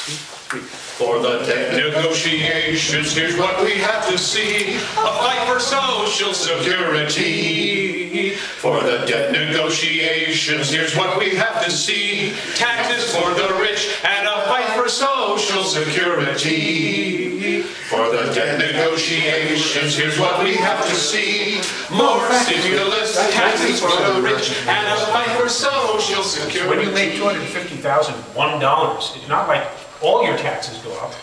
For the debt negotiations, here's what we have to see. A fight for social security. For the debt negotiations, here's what we have to see. Taxes for the rich and a fight for social security. For the debt negotiations, here's what we have to see. More stimulus, taxes for the rich and a fight for social security. When you make $250,000, $1, it's not like all your taxes go up.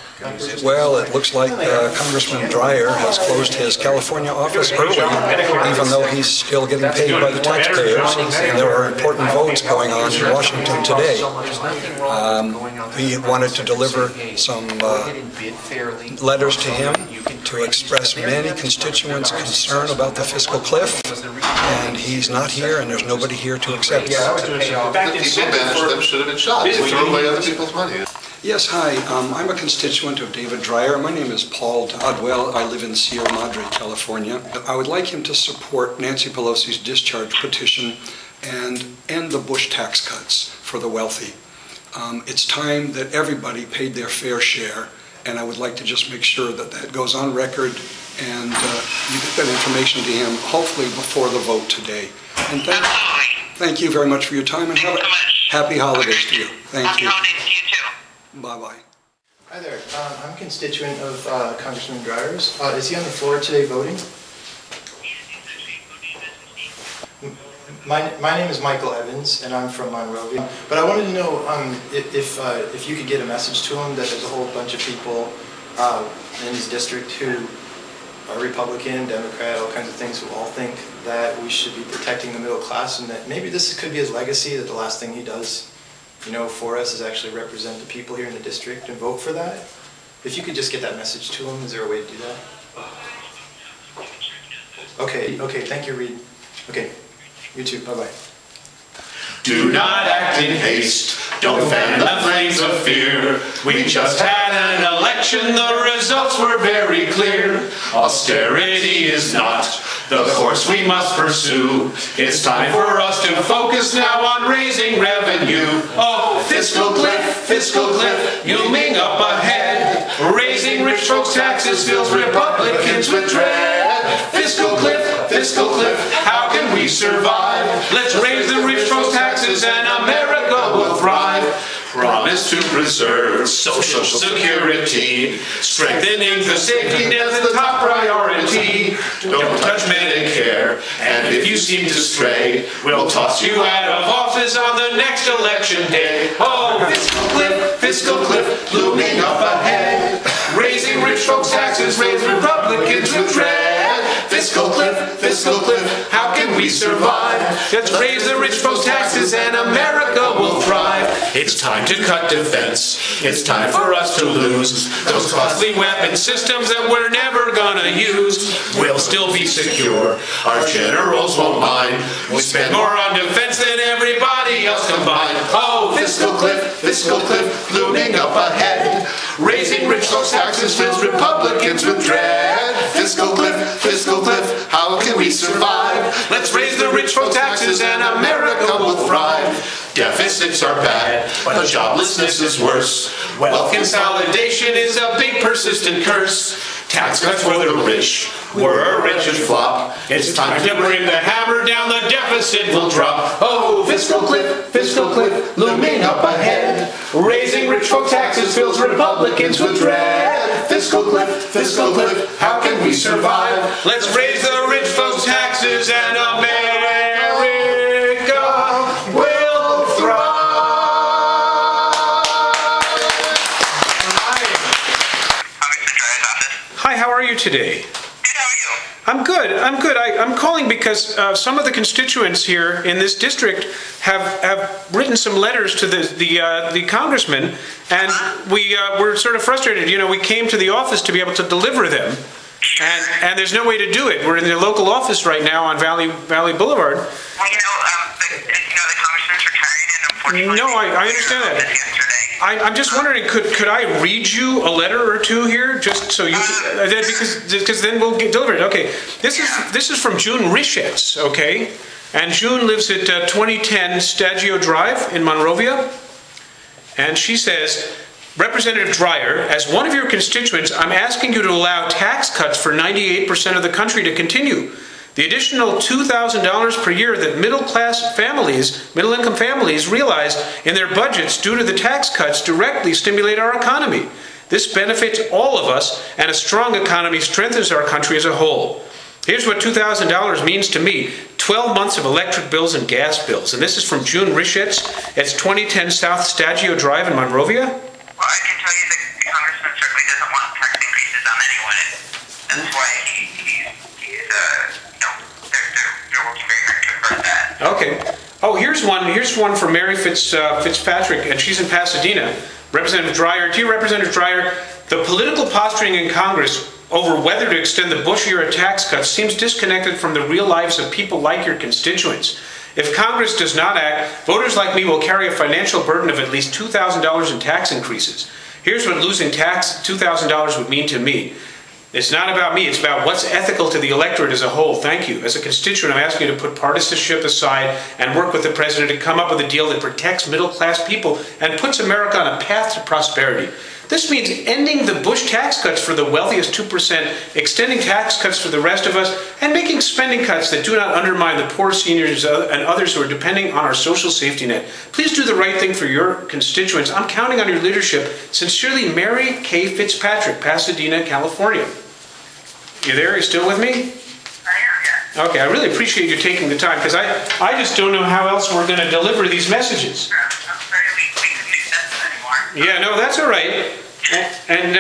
Well, it looks like Congressman Dreier has closed his California office early, even though he's still getting paid by the taxpayers. And there are important votes going on in Washington today. We wanted to deliver some letters to him to express many constituents' concern about the fiscal cliff, and he's not here, and there's nobody here to accept it. The people managed them should have been shot. They threw away other people's money. Yes, hi. I'm a constituent of David Dreier. My name is Paul Dodwell. I live in Sierra Madre, California. I would like him to support Nancy Pelosi's discharge petition and end the Bush tax cuts for the wealthy. It's time that everybody paid their fair share, and I would like to just make sure that that goes on record and you get that information to him, hopefully before the vote today. And thank you very much for your time, and have a happy holidays to you. Thank you. Bye-bye. Hi there. I'm a constituent of Congressman Dreier's. Is he on the floor today voting? My name is Michael Evans, and I'm from Monrovia. But I wanted to know if you could get a message to him that there's a whole bunch of people in his district who are Republican, Democrat, all kinds of things, who all think that we should be protecting the middle class, and that maybe this could be his legacy, that the last thing he does for us is actually represent the people here in the district and vote for that. If you could just get that message to him, is there a way to do that? Okay, thank you, Reed. Okay, you too, bye-bye. Do not act in haste, don't fan the flames of fear. We just had an election, the results were very clear. Austerity is not the course we must pursue. It's time for us to focus now on raising revenue. Oh, fiscal cliff, looming up ahead. Raising rich folks' taxes fills Republicans with dread. Fiscal cliff, how can we survive? Let's raise the rich folks' taxes and America will thrive. Promise to preserve social security, strengthening the safety net's the top priority. Don't touch Medicare, and if you seem to stray, we'll toss you out of office on the next election day. Oh, fiscal cliff, looming up ahead. Raising rich folks' taxes, raise Republicans with dread. Fiscal cliff, how can we survive? Let's raise the rich folks' taxes and America will thrive. It's time to cut defense. It's time for us to lose those costly weapon systems that we're never gonna use. We'll still be secure. Our generals won't mind. We spend more on defense than everybody else combined. Oh, fiscal cliff, looming up ahead. Raising rich folks' taxes fills Republicans with dread. Fiscal cliff, how can we survive? Let's raise the rich folks' taxes and America will thrive. Deficits are bad, but joblessness is worse. Wealth consolidation is a big persistent curse. Tax cuts for the rich were a wretched flop. It's time to bring the hammer down, the deficit will drop. Oh, fiscal cliff, looming up ahead. Raising rich folk taxes fills Republicans with dread. Fiscal cliff, how can we survive? Let's raise the rich folks' taxes and America will thrive. Hi, how are you today? I'm good. I'm calling because some of the constituents here in this district have written some letters to the congressman, and we're sort of frustrated. We came to the office to be able to deliver them, and there's no way to do it. We're in the local office right now on Valley Boulevard. Well, the congressman's retiring, and unfortunately, no, I understand that. I'm just wondering, could I read you a letter or two here, just so you because then we'll deliver it. Okay, this is from June Richets, okay, and June lives at 2010 Stagio Drive in Monrovia, and she says, Representative Dreier, as one of your constituents, I'm asking you to allow tax cuts for 98% of the country to continue. The additional $2,000 per year that middle-income families realize in their budgets due to the tax cuts directly stimulate our economy. This benefits all of us, and a strong economy strengthens our country as a whole. Here's what $2,000 means to me. 12 months of electric bills and gas bills. And this is from June Rischetz. It's 2010 South Stagio Drive in Monrovia. Well, I can tell you that the congressman certainly doesn't want tax increases on anyone. And that's why they're working very hard to avert that. Okay. Oh, here's one from Mary Fitzpatrick, and she's in Pasadena. Representative Dreier, dear Representative Dreier, the political posturing in Congress over whether to extend the Bush-era tax cuts seems disconnected from the real lives of people like your constituents. If Congress does not act, voters like me will carry a financial burden of at least $2,000 in tax increases. Here's what losing $2,000 would mean to me. It's not about me, it's about what's ethical to the electorate as a whole. Thank you. As a constituent, I'm asking you to put partisanship aside and work with the president to come up with a deal that protects middle-class people and puts America on a path to prosperity. This means ending the Bush tax cuts for the wealthiest 2%, extending tax cuts for the rest of us, and making spending cuts that do not undermine the poor seniors and others who are depending on our social safety net. Please do the right thing for your constituents. I'm counting on your leadership. Sincerely, Mary K. Fitzpatrick, Pasadena, California. You there? You still with me? I am, yeah. Okay, I really appreciate you taking the time, because I just don't know how else we're going to deliver these messages. I'm sorry we couldn't do that anymore. Yeah, no, that's all right. And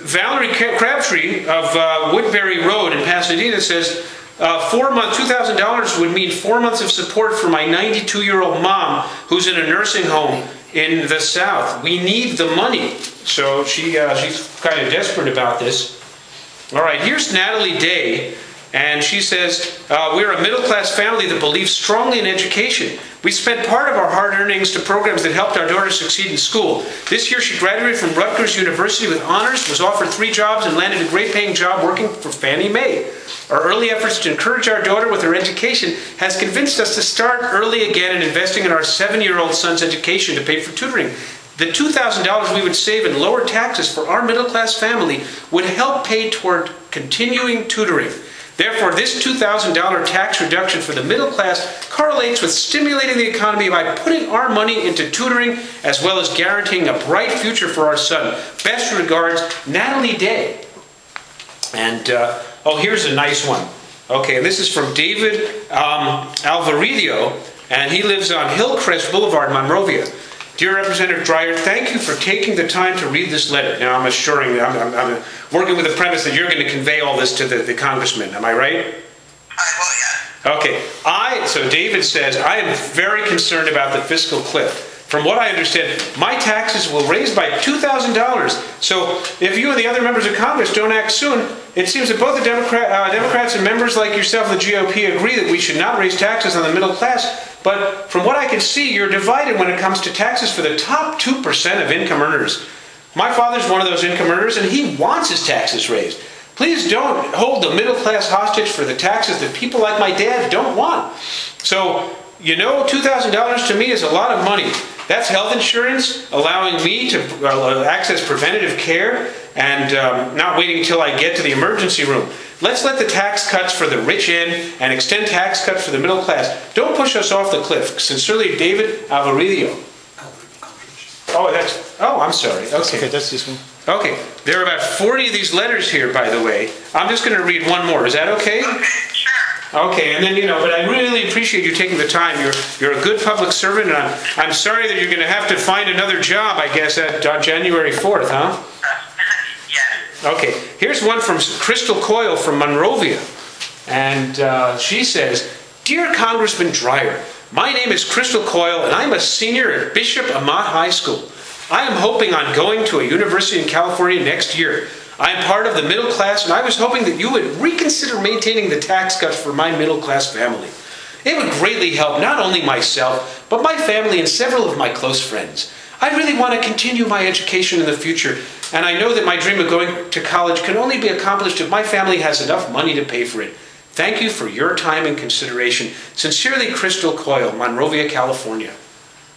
Valerie Crabtree of Woodbury Road in Pasadena says, $2,000 would mean 4 months of support for my 92-year-old mom who's in a nursing home in the South. We need the money. So she's kind of desperate about this. All right, here's Natalie Day, and she says, we're a middle-class family that believes strongly in education. We spent part of our hard earnings to programs that helped our daughter succeed in school. This year she graduated from Rutgers University with honors, was offered 3 jobs, and landed a great-paying job working for Fannie Mae. Our early efforts to encourage our daughter with her education has convinced us to start early again and investing in our 7-year-old son's education to pay for tutoring. The $2,000 we would save in lower taxes for our middle-class family would help pay toward continuing tutoring. Therefore, this $2,000 tax reduction for the middle class correlates with stimulating the economy by putting our money into tutoring as well as guaranteeing a bright future for our son. Best regards, Natalie Day. And, oh, here's a nice one. Okay, this is from David Alvaredio, and he lives on Hillcrest Boulevard, Monrovia. Dear Representative Dreier, thank you for taking the time to read this letter. Now, I'm working with the premise that you're going to convey all this to the congressman. Am I right? I will, yeah. Okay. So David says, I am very concerned about the fiscal cliff. From what I understand, my taxes will raise by $2,000. So if you and the other members of Congress don't act soon, it seems that both the Democrats and members like yourself, the GOP, agree that we should not raise taxes on the middle class. But from what I can see, you're divided when it comes to taxes for the top 2% of income earners. My father's one of those income earners, and he wants his taxes raised. Please don't hold the middle class hostage for the taxes that people like my dad don't want. So, you know, $2,000 to me is a lot of money. That's health insurance, allowing me to access preventative care, and not waiting until I get to the emergency room. Let's let the tax cuts for the rich in and extend tax cuts for the middle class. Don't push us off the cliff. Sincerely, David Alvaredio. Oh, I'm sorry. Okay, that's this one. Okay, there are about 40 of these letters here, by the way. I'm just going to read one more. Is that okay? Okay, sure. Okay, and then, you know, but I really appreciate you taking the time. You're a good public servant, and I'm sorry that you're going to have to find another job, I guess, on January 4th, huh? Yeah. Okay, here's one from Crystal Coyle from Monrovia. And she says, Dear Congressman Dreier, my name is Crystal Coyle, and I'm a senior at Bishop Amat High School. I am hoping on going to a university in California next year. I am part of the middle class, and I was hoping that you would reconsider maintaining the tax cuts for my middle class family. It would greatly help not only myself, but my family and several of my close friends. I really want to continue my education in the future, and I know that my dream of going to college can only be accomplished if my family has enough money to pay for it. Thank you for your time and consideration. Sincerely, Crystal Coyle, Monrovia, California.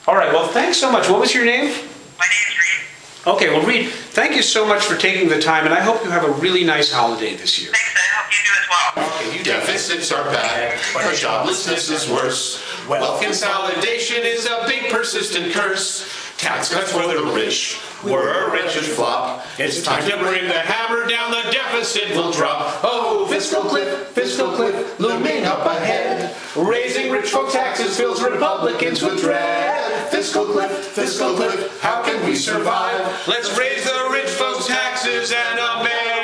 All right, well, thanks so much. What was your name? My name's Reed. Okay, well, Reed, thank you so much for taking the time, and I hope you have a really nice holiday this year. Thanks, I hope you do as well. Okay, you Deficits are bad, but joblessness is worse. Wealth consolidation is a big persistent curse. Tax cuts for the rich were a wretched flop. It's time to bring the hammer down, the deficit will drop. Oh, fiscal cliff, looming up ahead. Raising rich folk taxes fills Republicans with dread. Fiscal cliff, how can we survive? Let's raise the rich folks' taxes and America